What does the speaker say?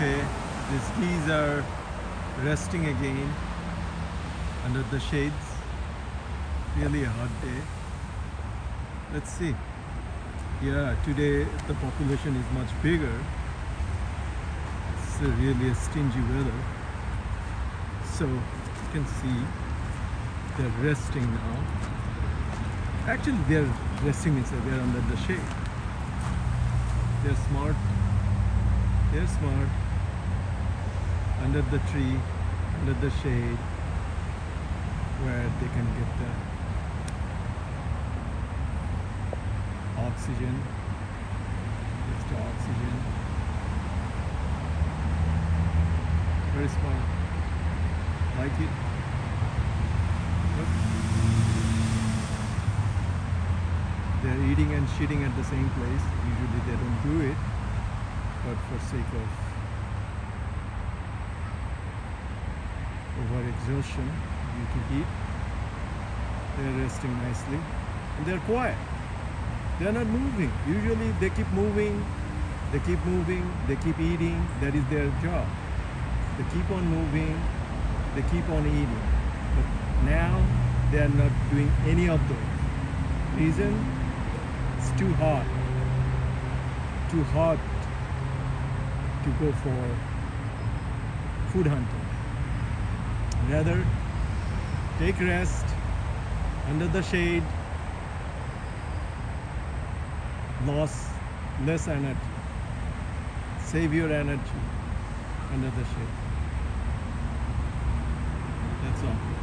Okay, these geese are resting again under the shades. Really a hot day. Let's see. Yeah, today the population is much bigger. It's really a stingy weather. So you can see they're resting now. Actually, they're resting means they're under the shade. They're smart. They're smart. Under the tree, under the shade, where they can get the oxygen, extra oxygen. Very smart. Like it? Look. They're eating and shitting at the same place. Usually they don't do it, but for sake of overexertion due to heat, they're resting nicely and they're quiet. They're not moving. Usually they keep moving, they keep moving, they keep eating. That is their job. They keep on moving, they keep on eating. But now they are not doing any of those. Reason? It's too hot. Too hot to go for food hunting. Rather, take rest under the shade, less energy. Save your energy under the shade. That's all.